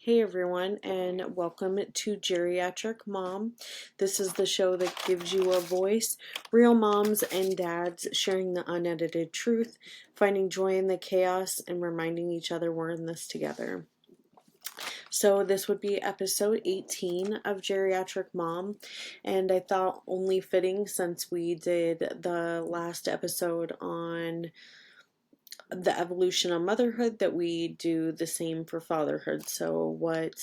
Hey everyone, and welcome to Geriatric Mom. This is the show that gives you a voice. Real moms and dads sharing the unedited truth, finding joy in the chaos, and reminding each other we're in this together. So, this would be episode 18 of Geriatric Mom, and I thought only fitting since we did the last episode on the evolution of motherhood that we do the same for fatherhood. So what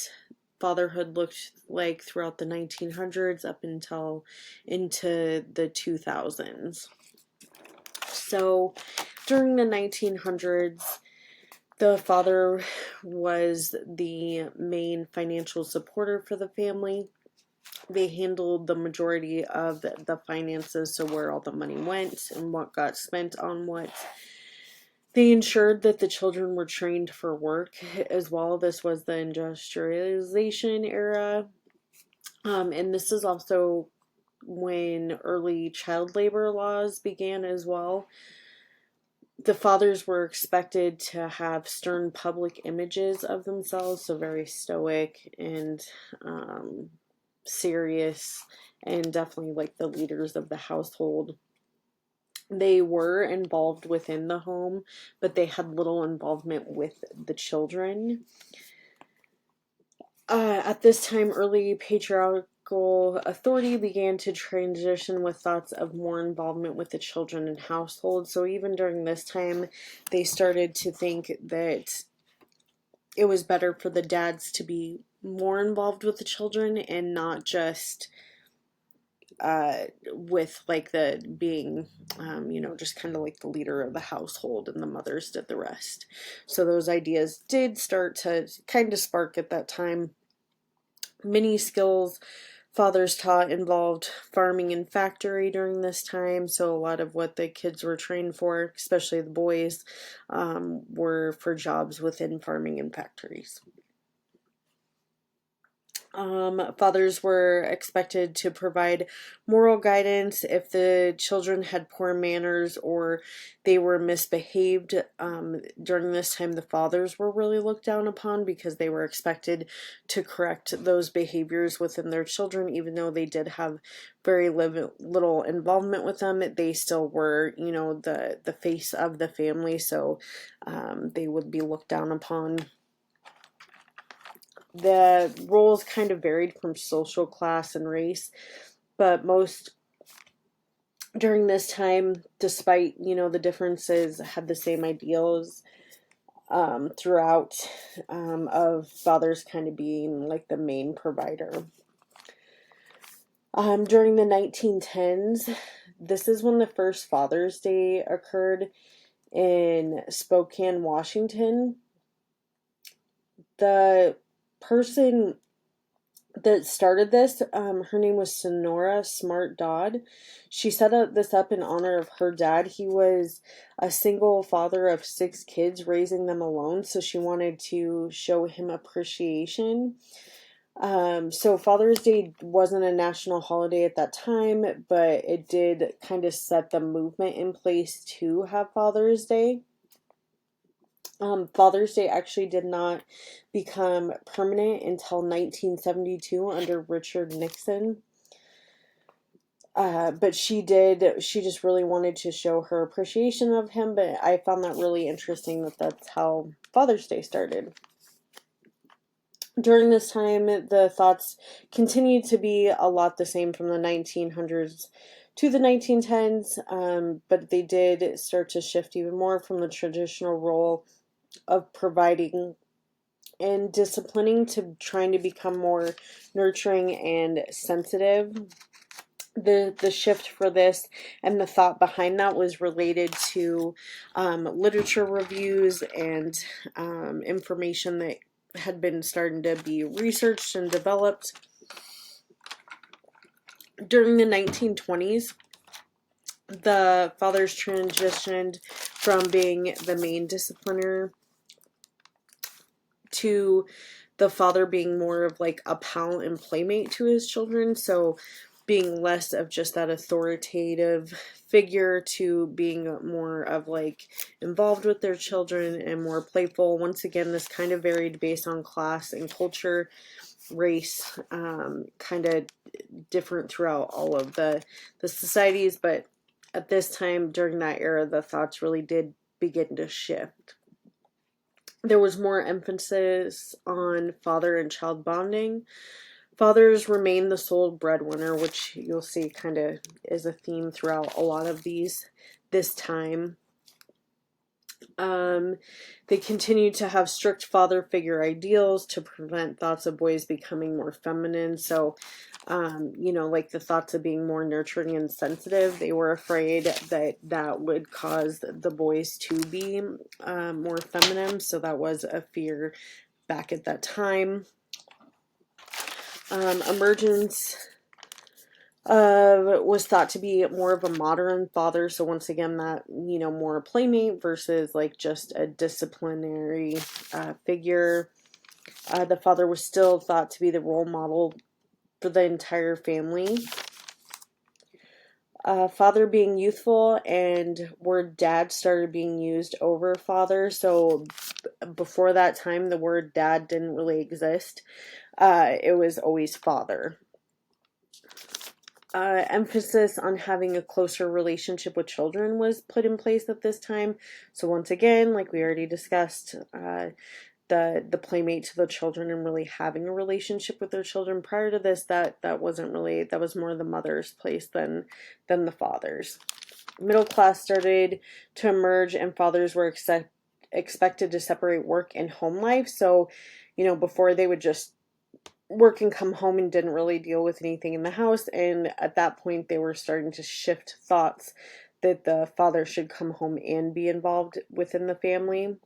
fatherhood looked like throughout the 1900s up until into the 2000s. So during the 1900s, the father was the main financial supporter for the family. They handled the majority of the finances, so where all the money went and what got spent on what. They ensured that the children were trained for work as well. This was the industrialization era. And this is also when early child labor laws began as well. The fathers were expected to have stern public images of themselves, so very stoic and serious, and definitely like the leaders of the household. They were involved within the home, but they had little involvement with the children. At this time, early patriarchal authority began to transition with thoughts of more involvement with the children and household. So even during this time, they started to think that it was better for the dads to be more involved with the children and not just with like the being, just kind of like the leader of the household, and the mothers did the rest. So those ideas did start to kind of spark at that time. Many skills fathers taught involved farming and factory during this time. So a lot of what the kids were trained for, especially the boys, were for jobs within farming and factories. Fathers were expected to provide moral guidance if the children had poor manners or they were misbehaved. During this time, the fathers were really looked down upon because they were expected to correct those behaviors within their children, even though they did have very little involvement with them. They still were, the face of the family, so they would be looked down upon. The roles kind of varied from social class and race, but most during this time, despite the differences, had the same ideals throughout, of fathers kind of being like the main provider. During the 1910s, this is when the first Father's Day occurred in Spokane, Washington. The person that started this, her name was Sonora Smart Dodd. She set this up in honor of her dad. He was a single father of 6 kids, raising them alone, so she wanted to show him appreciation. So Father's Day wasn't a national holiday at that time, but it did kind of set the movement in place to have Father's Day. Father's Day actually did not become permanent until 1972 under Richard Nixon. But she just really wanted to show her appreciation of him, but I found that really interesting that that's how Father's Day started. During this time, the thoughts continued to be a lot the same from the 1900s to the 1910s, but they did start to shift even more from the traditional role of providing and disciplining to trying to become more nurturing and sensitive. The shift for this and the thought behind that was related to literature reviews and information that had been starting to be researched and developed. During the 1920s, the fathers transitioned from being the main discipliner to the father being more of like a pal and playmate to his children. So being less of just that authoritative figure to being more of like involved with their children and more playful. Once again, this kind of varied based on class and culture, race, kind of different throughout all of the societies. But at this time, during that era, the thoughts really did begin to shift. There was more emphasis on father and child bonding. Fathers remain the sole breadwinner, which you'll see kind of is a theme throughout a lot of this time. They continue to have strict father figure ideals to prevent thoughts of boys becoming more feminine. So, like the thoughts of being more nurturing and sensitive, they were afraid that that would cause the boys to be more feminine. So that was a fear back at that time. Emergence was thought to be more of a modern father. So once again, that, more a playmate versus like just a disciplinary figure. The father was still thought to be the role model for the entire family. Father being youthful, and word dad started being used over father. So before that time, the word dad didn't really exist. It was always father. Emphasis on having a closer relationship with children was put in place at this time. So once again, like we already discussed, the playmate to the children and really having a relationship with their children. Prior to this, that wasn't really, that was more the mother's place than the father's. Middle class started to emerge, and fathers were expected to separate work and home life. So, before they would just work and come home and didn't really deal with anything in the house. And at that point, they were starting to shift thoughts that the father should come home and be involved within the family.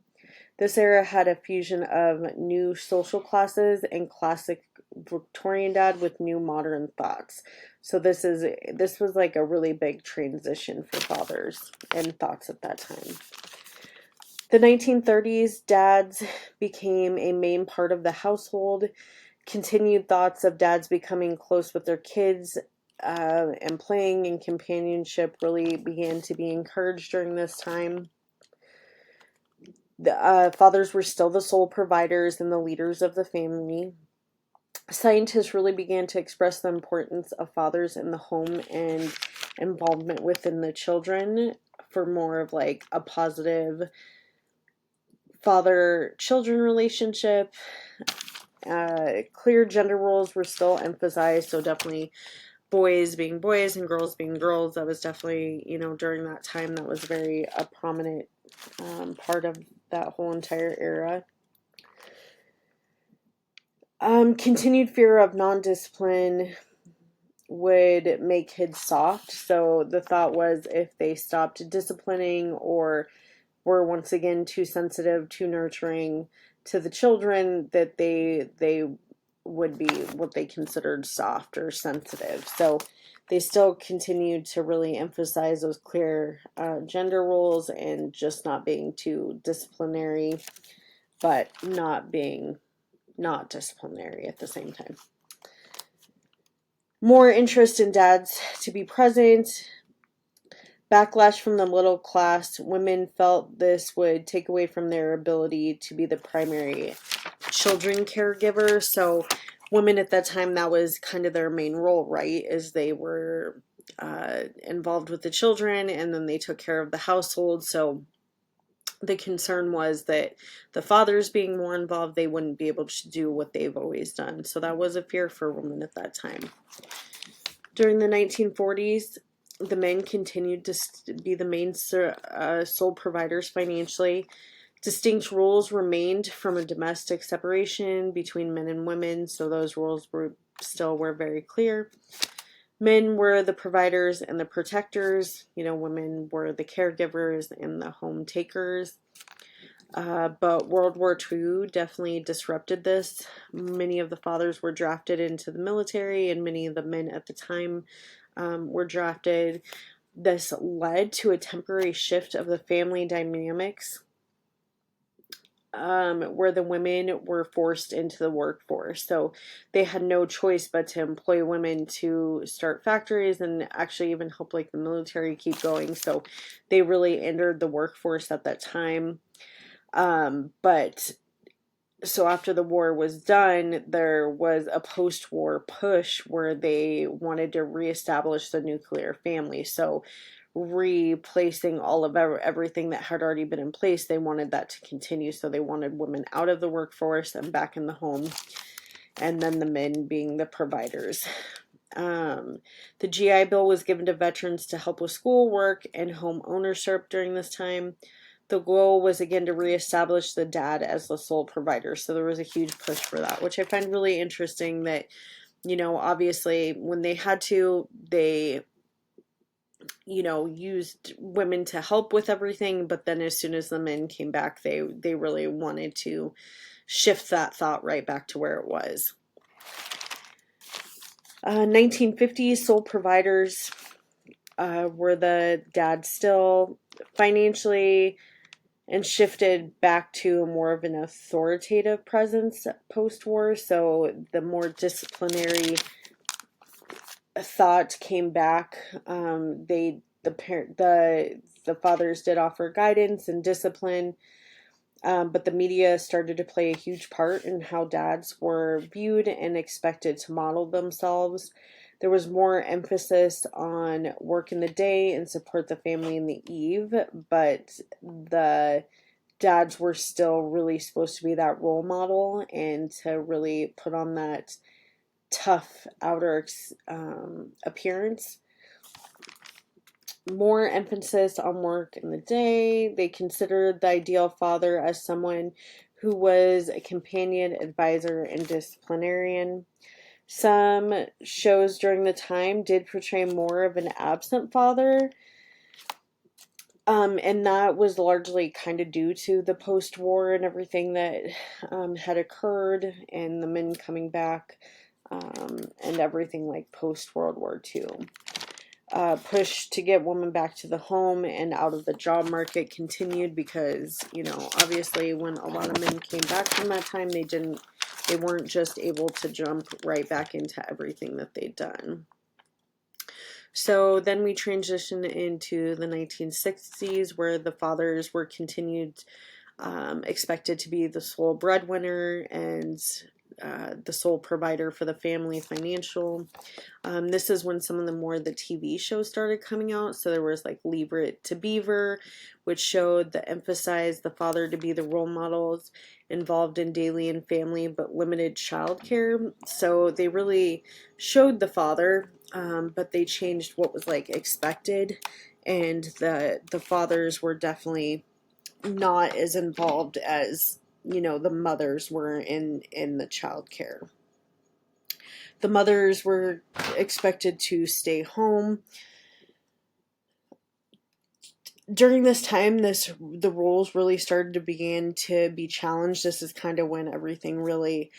This era had a fusion of new social classes and classic Victorian dad with new modern thoughts. So this was like a really big transition for fathers and thoughts at that time. The 1930s, dads became a main part of the household. Continued thoughts of dads becoming close with their kids and playing and companionship really began to be encouraged during this time. The fathers were still the sole providers and the leaders of the family. Scientists really began to express the importance of fathers in the home and involvement within the children for more of like a positive father-children relationship. Clear gender roles were still emphasized, so definitely boys being boys and girls being girls. That was definitely, during that time, that was very a prominent part of that whole entire era. Continued fear of non-discipline would make kids soft. So the thought was if they stopped disciplining or were once again too sensitive, too nurturing to the children, that they would be what they considered soft or sensitive. So they still continued to really emphasize those clear gender roles and just not being too disciplinary, but not being not disciplinary at the same time. More interest in dads to be present. Backlash from the middle class. Women felt this would take away from their ability to be the primary children caregiver. So women at that time, that was kind of their main role, right? Is they were involved with the children and then they took care of the household. So the concern was that the fathers being more involved, they wouldn't be able to do what they've always done. So that was a fear for women at that time. During the 1940s, the men continued to be the main sole providers financially. Distinct roles remained from a domestic separation between men and women, so those roles were very clear. Men were the providers and the protectors. Women were the caregivers and the home takers. But World War II definitely disrupted this. Many of the fathers were drafted into the military, and many of the men at the time were drafted. This led to a temporary shift of the family dynamics. where the women were forced into the workforce. So they had no choice but to employ women to start factories and actually even help like the military keep going. So they really entered the workforce at that time. But so after the war was done, there was a post-war push where they wanted to reestablish the nuclear family. So replacing all of everything that had already been in place, they wanted that to continue. So they wanted women out of the workforce and back in the home, and then the men being the providers. The GI Bill was given to veterans to help with schoolwork and home ownership during this time. The goal was again to reestablish the dad as the sole provider. So there was a huge push for that, which I find really interesting that, you know, obviously when they had to, they, you know, used women to help with everything. But then as soon as the men came back, they really wanted to shift that thought right back to where it was. 1950s sole providers were the dad still financially, and shifted back to more of an authoritative presence post-war. So the more disciplinary thought came back. The fathers did offer guidance and discipline, but the media started to play a huge part in how dads were viewed and expected to model themselves. There was more emphasis on work in the day and support the family in the eve, but the dads were still really supposed to be that role model and to really put on that tough outer appearance. More emphasis on work in the day. They considered the ideal father as someone who was a companion, advisor, and disciplinarian. Some shows during the time did portray more of an absent father, and that was largely kind of due to the post-war and everything that had occurred and the men coming back, and everything like post-World War II. Push to get women back to the home and out of the job market continued because, you know, obviously when a lot of men came back from that time, they weren't just able to jump right back into everything that they'd done. So then we transition into the 1960s, where the fathers were continued expected to be the sole breadwinner and the sole provider for the family financial. This is when some of the TV shows started coming out. So there was like Leave It to Beaver, which showed the emphasized the father to be the role models involved in daily and family but limited childcare. So they really showed the father, but they changed what was like expected, and the fathers were definitely not as involved as, you know, the mothers were in the child care. The mothers were expected to stay home. During this time, the roles really started to begin to be challenged. This is kind of when everything really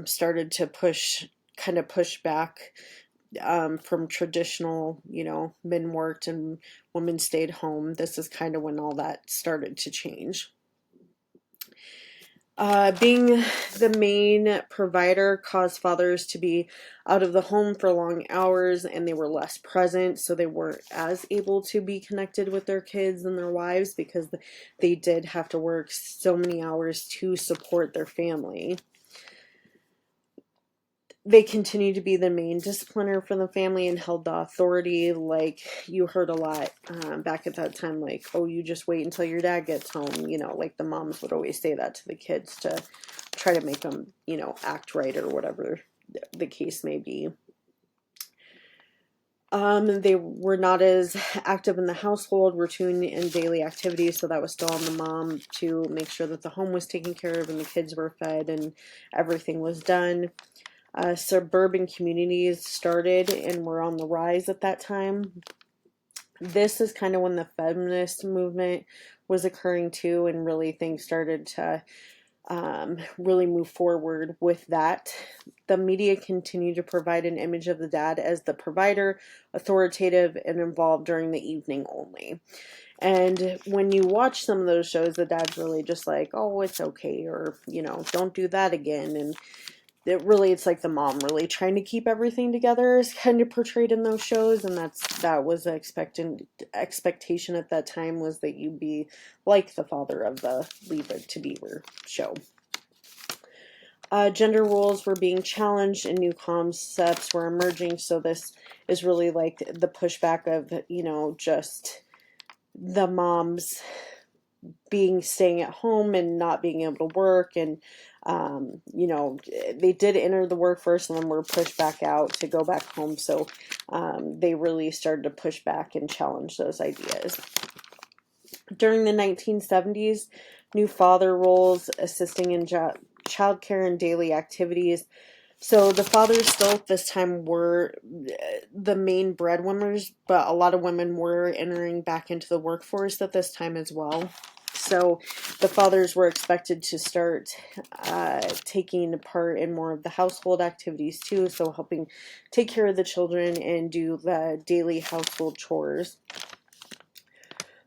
started to push back from traditional, you know, men worked and women stayed home. This is kind of when all that started to change. Being the main provider caused fathers to be out of the home for long hours, and they were less present, so they weren't as able to be connected with their kids and their wives because they did have to work so many hours to support their family. They continued to be the main discipliner for the family and held the authority. Like, you heard a lot back at that time, like, oh, you just wait until your dad gets home. You know, like the moms would always say that to the kids to try to make them, you know, act right or whatever the case may be. They were not as active in the household, routine and daily activities, so that was still on the mom to make sure that the home was taken care of and the kids were fed and everything was done. Suburban communities started and were on the rise at that time. This is kind of when the feminist movement was occurring too, and really things started to really move forward with that. The media continued to provide an image of the dad as the provider, authoritative, and involved during the evening only. And when you watch some of those shows, the dad's really just like, oh, it's okay, or, don't do that again. And it's like the mom really trying to keep everything together is kind of portrayed in those shows. And that was the expectation at that time, was that you'd be like the father of the Leave It to Beaver show. Gender roles were being challenged and new concepts were emerging. So this is really like the pushback of, just the moms staying at home and not being able to work. And, they did enter the workforce and then were pushed back out to go back home. So they really started to push back and challenge those ideas. During the 1970s, new father roles, assisting in childcare and daily activities. So the fathers still at this time were the main breadwinners, but a lot of women were entering back into the workforce at this time as well. So the fathers were expected to start taking part in more of the household activities too, so helping take care of the children and do the daily household chores.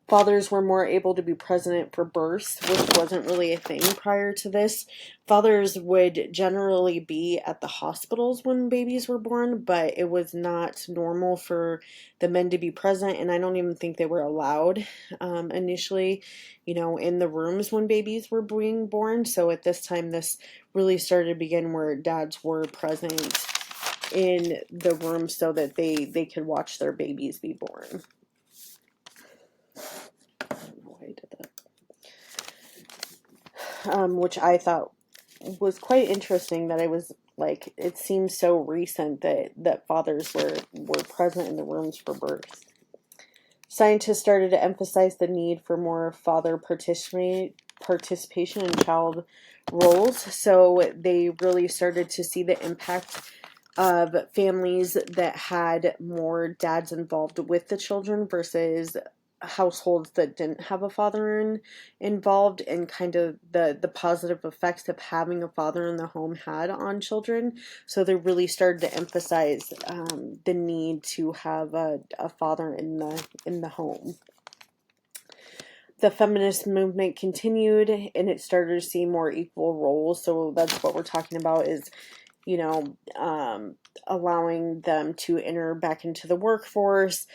Fathers were more able to be present for births, which wasn't really a thing prior to this. Fathers would generally be at the hospitals when babies were born, but it was not normal for the men to be present, and I don't even think they were allowed initially, in the rooms when babies were being born. So at this time, this really started to begin where dads were present in the room so that they could watch their babies be born. Which I thought was quite interesting, that I was like, it seems so recent that fathers were present in the rooms for birth. Scientists started to emphasize the need for more father participation in child roles, so they really started to see the impact of families that had more dads involved with the children versus households that didn't have a father involved, and kind of the positive effects that having a father in the home had on children. So they really started to emphasize the need to have a father in the home. The feminist movement continued, and it started to see more equal roles. So that's what we're talking about, is allowing them to enter back into the workforce,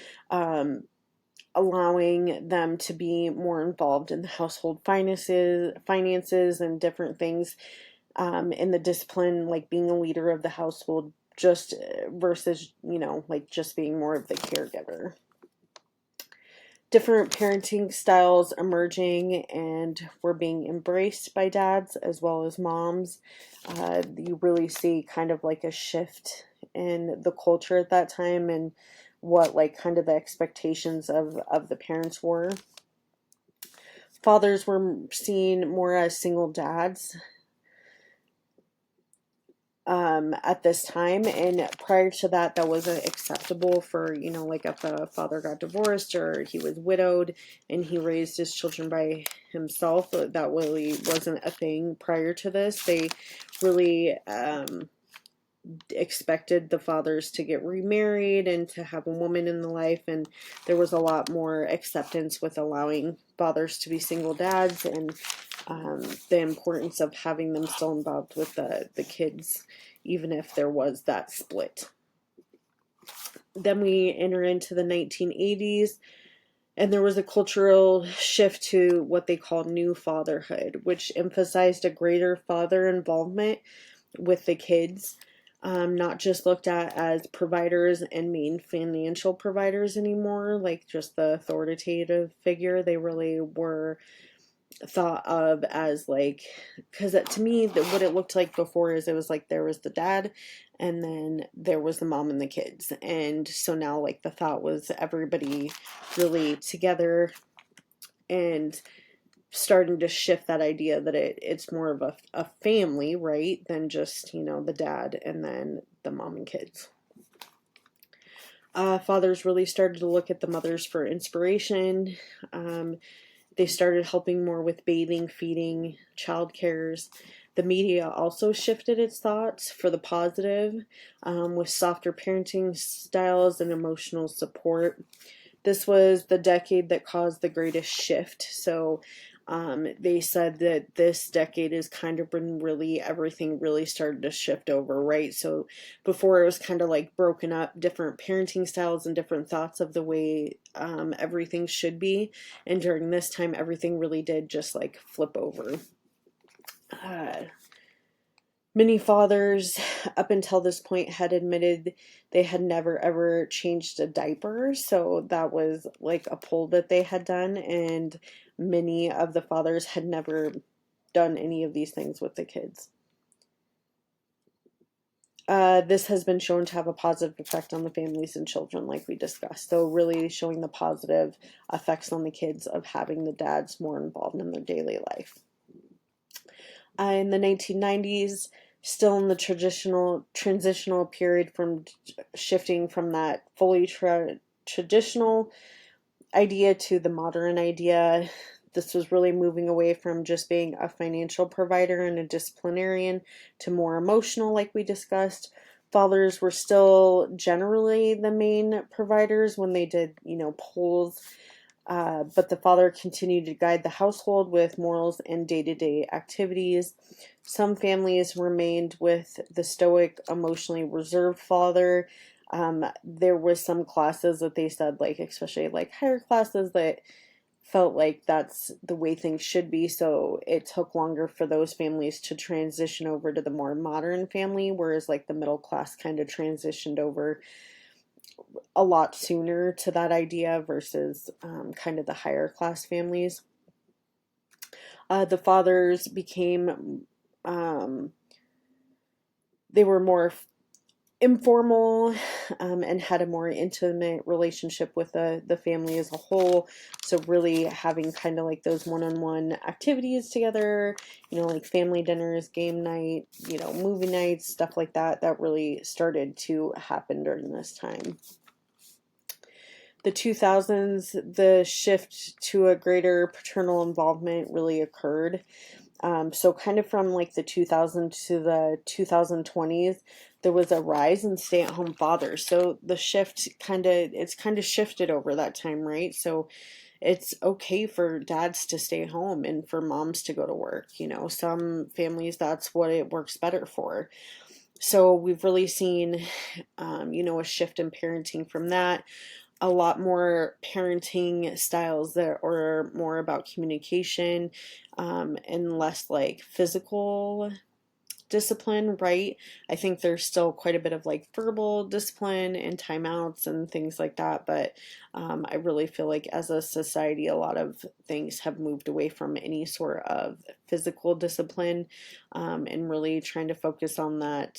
allowing them to be more involved in the household finances and different things, in the discipline, like being a leader of the household, just versus, like just being more of the caregiver. Different parenting styles emerging and were being embraced by dads as well as moms. You really see kind of like a shift in the culture at that time, and what like kind of the expectations of the parents were. Fathers were seen more as single dads at this time, and prior to that wasn't acceptable for, like if a father got divorced or he was widowed and he raised his children by himself. That really wasn't a thing prior to this. They really expected the fathers to get remarried and to have a woman in the life, and there was a lot more acceptance with allowing fathers to be single dads, and the importance of having them still involved with the kids, even if there was that split. Then we enter into the 1980s, and there was a cultural shift to what they call new fatherhood, which emphasized a greater father involvement with the kids. Not just looked at as providers and main financial providers anymore, like just the authoritative figure. They really were thought of as like, because to me, what it looked like before is it was like there was the dad and then there was the mom and the kids. And so now like the thought was everybody really together, and starting to shift that idea that it's more of a family, right, than just, the dad and then the mom and kids. Fathers really started to look at the mothers for inspiration. They started helping more with bathing, feeding, child cares. The media also shifted its thoughts for the positive, with softer parenting styles and emotional support. This was the decade that caused the greatest shift. So they said that this decade is kind of when really everything really started to shift over, right? So before it was kind of like broken up, different parenting styles and different thoughts of the way everything should be. And during this time, everything really did just like flip over. Many fathers, up until this point, had admitted they had never ever changed a diaper. So that was like a poll that they had done, and many of the fathers had never done any of these things with the kids. This has been shown to have a positive effect on the families and children, like we discussed. So, really showing the positive effects on the kids of having the dads more involved in their daily life. In the 1990s, still in the transitional period from shifting from that fully traditional idea to the modern idea. This was really moving away from just being a financial provider and a disciplinarian to more emotional, like we discussed. Fathers were still generally the main providers when they did, polls. But the father continued to guide the household with morals and day-to-day activities. Some families remained with the stoic, emotionally reserved father. There was some classes that they said, like, especially like higher classes, that felt like that's the way things should be. So it took longer for those families to transition over to the more modern family, whereas like the middle class kind of transitioned over a lot sooner to that idea versus kind of the higher class families. The fathers became, they were more informal and had a more intimate relationship with the family as a whole. So really having kind of like those one-on-one activities together, like family dinners, game night, movie nights, stuff like that, that really started to happen during this time. The 2000s, the shift to a greater paternal involvement really occurred. So kind of from like the 2000s to the 2020s, there was a rise in stay-at-home fathers. So the shift it's kind of shifted over that time, right? So it's okay for dads to stay home and for moms to go to work. Some families, that's what it works better for. So we've really seen, a shift in parenting from that. A lot more parenting styles that are more about communication and less like physical discipline, right? I think there's still quite a bit of like verbal discipline and timeouts and things like that, but I really feel like as a society, a lot of things have moved away from any sort of physical discipline and really trying to focus on that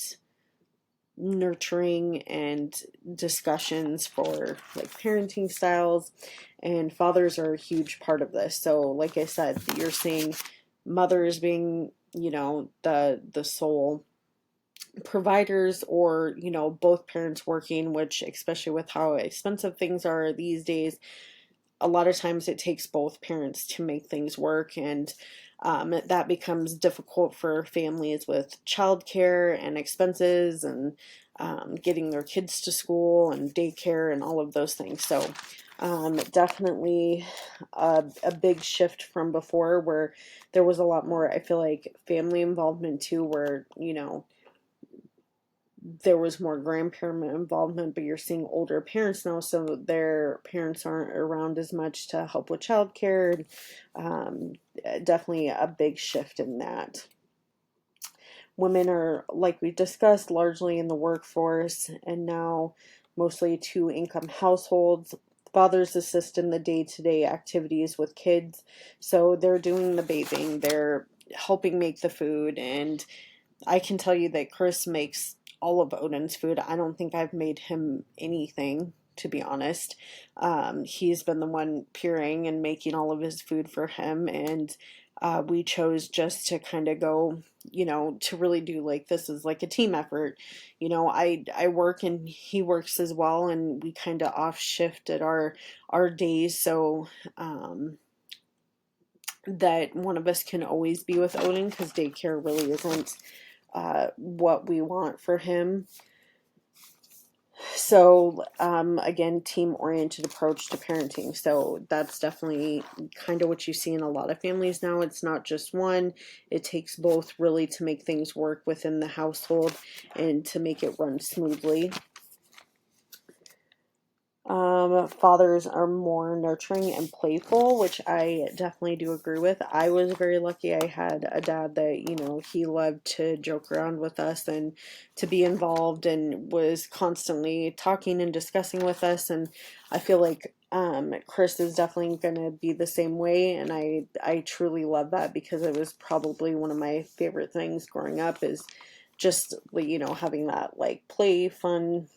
nurturing and discussions for like parenting styles, and fathers are a huge part of this. So like I said, you're seeing mothers being the sole providers, or both parents working, which especially with how expensive things are these days, a lot of times it takes both parents to make things work, and that becomes difficult for families with childcare and expenses and getting their kids to school and daycare and all of those things. So definitely a big shift from before, where there was a lot more, I feel like, family involvement too, where there was more grandparent involvement, but you're seeing older parents now, so their parents aren't around as much to help with childcare. Definitely a big shift in that. Women are, like we discussed, largely in the workforce, and now mostly two-income households. Fathers assist in the day-to-day activities with kids, so they're doing the bathing, they're helping make the food, and I can tell you that Chris makes all of Odin's food. I don't think I've made him anything, to be honest. He's been the one puring and making all of his food for him, and we chose just to kind of go, to really do like this is like a team effort. I work and he works as well, and we kind of off shifted our days, so that one of us can always be with Odin, because daycare really isn't what we want for him. So, again, team-oriented approach to parenting. So that's definitely kind of what you see in a lot of families now. It's not just one. It takes both really to make things work within the household and to make it run smoothly. Fathers are more nurturing and playful, which I definitely do agree with. I was very lucky. I had a dad that, he loved to joke around with us and to be involved and was constantly talking and discussing with us. And I feel like Chris is definitely going to be the same way. And I truly love that because it was probably one of my favorite things growing up is just, having that like play, fun,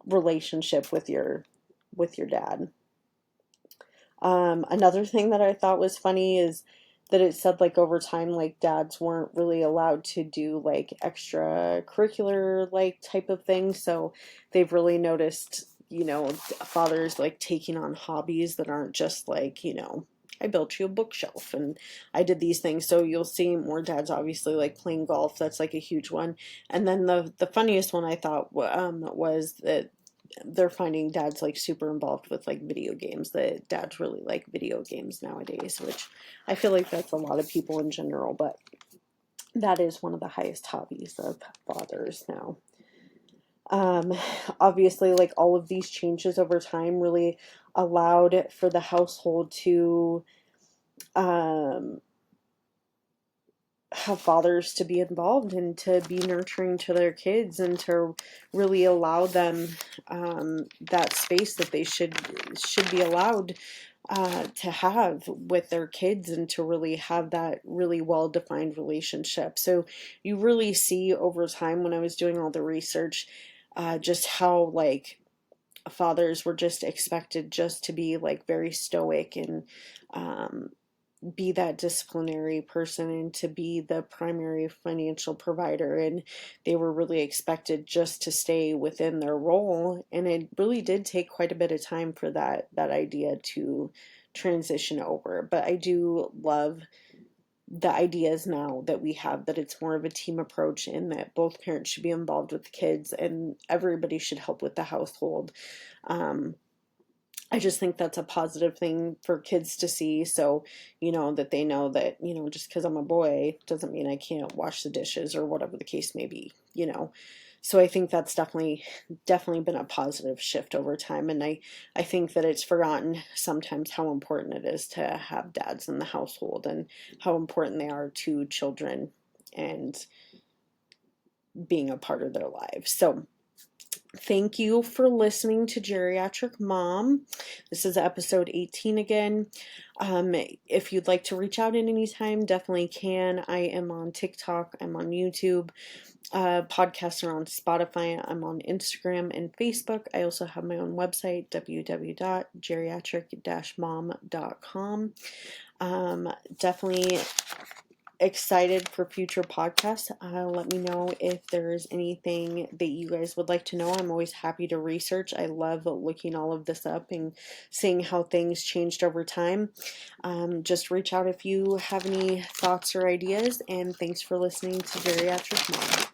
relationship with your dad. Another thing that I thought was funny is that it said like over time like dads weren't really allowed to do like extracurricular like type of things, so they've really noticed fathers like taking on hobbies that aren't just like I built you a bookshelf and I did these things. So you'll see more dads obviously like playing golf. That's like a huge one. And then the funniest one I thought was that they're finding dads like super involved with like video games. That dads really like video games nowadays, which I feel like that's a lot of people in general, but that is one of the highest hobbies of fathers now. Um, Obviously, like all of these changes over time really allowed for the household to um, have fathers to be involved and to be nurturing to their kids and to really allow them that space that they should be allowed to have with their kids and to really have that really well-defined relationship. So you really see over time when I was doing all the research just how like fathers were just expected just to be like very stoic and um, be that disciplinary person and to be the primary financial provider, and they were really expected just to stay within their role, and it really did take quite a bit of time for that idea to transition over. But I do love the ideas now that we have, that it's more of a team approach and that both parents should be involved with the kids and everybody should help with the household. um, I just think that's a positive thing for kids to see. So, that they know that, just because I'm a boy doesn't mean I can't wash the dishes or whatever the case may be. So I think that's definitely been a positive shift over time. And I think that it's forgotten sometimes how important it is to have dads in the household and how important they are to children and being a part of their lives. So thank you for listening to Geriatric Mom. This is episode 18 again. If you'd like to reach out at any time, definitely can. I am on TikTok. I'm on YouTube. Podcasts are on Spotify. I'm on Instagram and Facebook. I also have my own website, www.geriatric-mom.com. Definitely excited for future podcasts. Let me know if there's anything that you guys would like to know. I'm always happy to research. I love looking all of this up and seeing how things changed over time. Just reach out if you have any thoughts or ideas, and thanks for listening to Geriatric Mom.